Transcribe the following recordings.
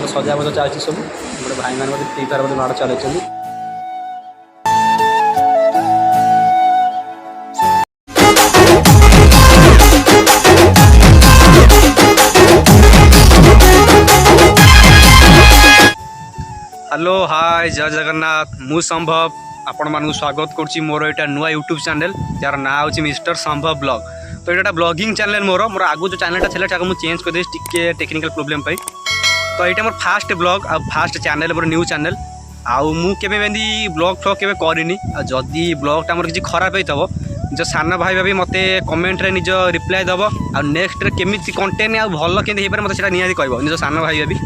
एपट सजावट चलती सब गोटे भाई मैंने फ्री फायर बोली माड़ चलती। हेलो हाय जय जगन्नाथ मु संभव आपण मानू स्वागत करुच्ची मोर यहाँ नुआ यूट्यूब चैनल जार ना हूँ मिस्टर संभव ब्लॉग। तो ये ब्लॉगिंग चैनल मोर आगु जो चैनल था मुझे चेंज करदे टे टेक्निकल प्रोब्लेम पाई। तो यहाँ मोर फास्ट ब्लॉग आ fast channel more new channel आउ मुझे ब्लॉग फ्लॉग के करनी जदि ब्लॉगटा मोर किसी खराब होता जो सान भाई भाभी मत कमेंट निज रिप्लाई दब आ नेक्स्ट केमी कंटेंट आ भल के मतलब निहाती कह निज सान भाई भाभी।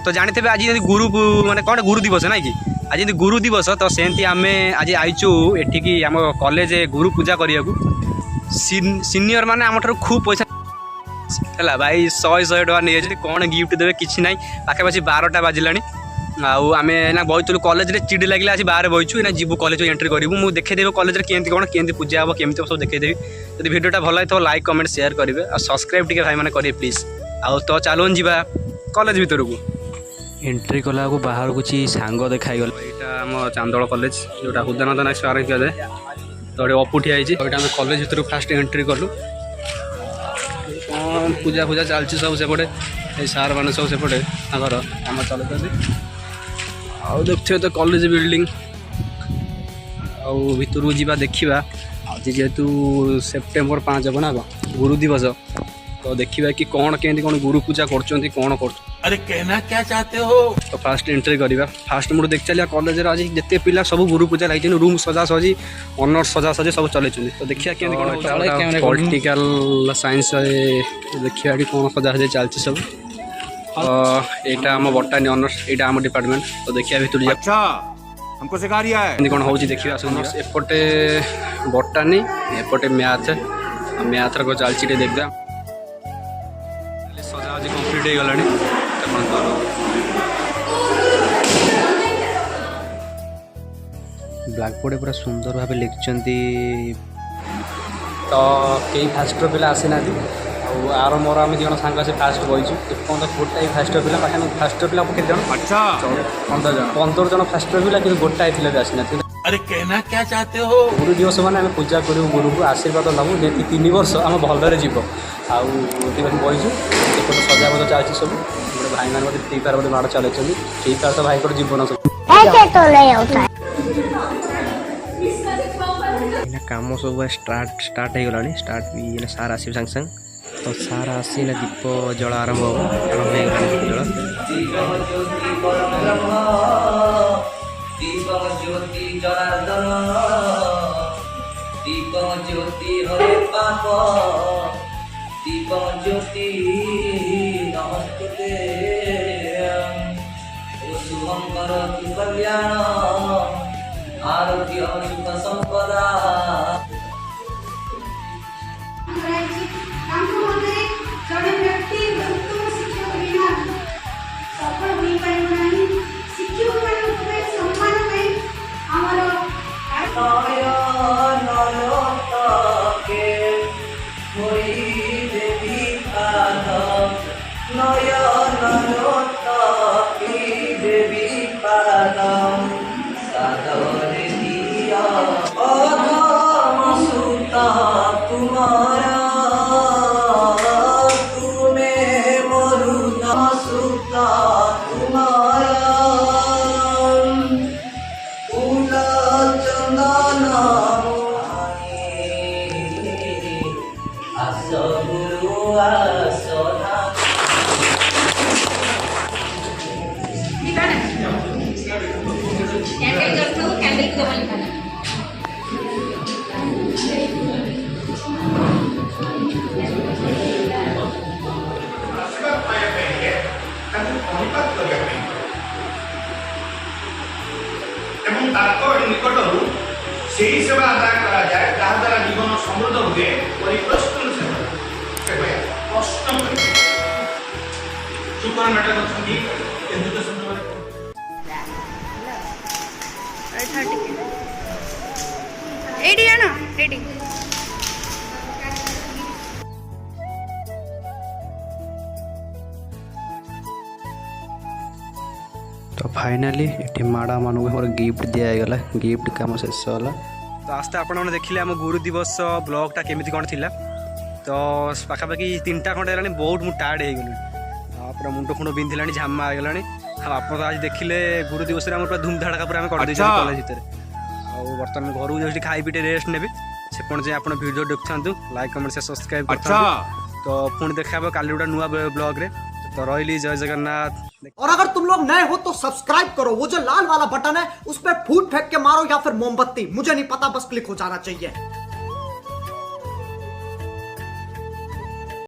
तो जानते आज गुरु माने कौन गुरु दिवस ना कि आज गुरु दिवस तो सेमती आम आज आईचु एठिकी आम कॉलेज गुरु पूजा करने को सीनियर माने आम ठार खूब पैसा है भाई 100 टका नहीं कौन गिफ्ट देवे किसी ना पाखापाखि 12टा बाजिला आम ना बचलु कॉलेज चिड़ी लगे आज बाहर बचु ना जीवु कॉलेज एंट्री करूँ मुझे देखेदेवी कॉलेज केमती कौन केमती पूजा हम केमती सब देखेदेवी। जब वीडियोटा भल तो लाइक कमेंट शेयर करेंगे और सब्सक्राइब टी भाई मैंने करेंगे प्लीज। आउ तो चलो जा कॉलेज भीतर को एंट्री कला बाहर कुछ सांग देखाई गला यहाँ आम चांदोल कॉलेज जोटा उदानंद सार क्या जाए तो ये अपुठी आई आम कॉलेज भर फास्ट एंट्री कलु कौन पूजा पूजा चलती सब सेपटे सार मैंने सब सेपटे काम चलते आउ देखते तो कॉलेज बिल्डिंग आउ भर को जा देखा आज जेहेतु सेप्टेम्बर 5 हम ना गुरु दिवस तो देखा कि कौन केमती कौन गुरु पूजा कर कौन कर। अरे कहना क्या चाहते हो? तो फास्ट एंट्री करवा फास्ट मुझे देख चलिए कॉलेज आज जिते पिला सब गुरु पूजा लगी रूम सजा सजी ऑनर्स सजा सजी सब चले तो देखिए केमती पॉलिटिकल साइंस देखिए कि कौन सजा सजी चलती सब। यहाँ आम बटानी ऑनर्स यहाँ आम डिपार्टमेंट तो देखिए भर अच्छा हमको सिखा रिया है कौन हो देखिए एपटे बटानी एपटे मैथ मैथ को चलती देखा सजा आज कम्प्लीट हो गला ब्लैक बोर्ड पूरा सुंदर भाव लिखिं तो कई फास्ट पिला आसी ना आर मोर आम दिजन सांग से फास्ट बहीचु एपर्त गोटाए फास्ट पिला पाखे फास्ट पिला केते जन अच्छा 15 जन फास्ट पिला कि गोटाए पिला भी आसी ना। अरे कहना क्या चाहते हो? गुरु दिवस मैंने आम पूजा करूँ गुरु को आशीर्वाद नबू जे 3 वर्ष आम भलरे जीव आउ बहीचु एपटे सजावट चलती सब गोटे भाई मैंने फ्री फायर बोली माड़ चलती फ्री फायर तो भाई जीवन सब काम सब स्टार्ट हो गला स्टार्ट भी सार आस सांग सांग तो सार आसी ना दीप जल आरंभ कल्याण आरोग्य सुख संपदा जड़े व्यक्ति उत्तम शिक्षक बिना सफल हो पाइब नहीं शिक्षक मान सम्मान में हमर नयनके होई देवी पाद नयनके देवी पाद सादरे दिया अधम सुता तुम्हारा निकटू से सेवा आदाय करा जाए जहाद्वारा जीवन समृद्ध हुए प्रश्न सुपर मैडम तो फाइनाली ये माड़ा मान मोर गिफ्ट दिगला गिफ्ट कम शेष होला। तो आस्ते आपण मैंने देखिले आम गुरु दिवस ब्लॉगटा केमी कौन थी तो पाखापाखि 3टा खंडे है बहुत मुझे टायर्ड हो गली पूरा मुंड फुंड बिंधिला झामा आगला आप आज देखिले गुरु दिवस पूरा धूमधाड़का पूरा कर कॉलेज भितर बर्तमान घर जाऊँगी खाई पीटे रेस्ट नेबी से जाए आप वीडियो देखु लाइक कमेंट से सब्सक्राइब कर तो पुणी देखा काली गोटे नुआ ब्लॉग रे तो रही जय जगन्नाथ। और अगर तुम लोग नए हो तो सब्सक्राइब करो, वो जो लाल वाला बटन है उस पर फूट फेंक के मारो या फिर मोमबत्ती, मुझे नहीं पता, बस क्लिक हो जाना चाहिए।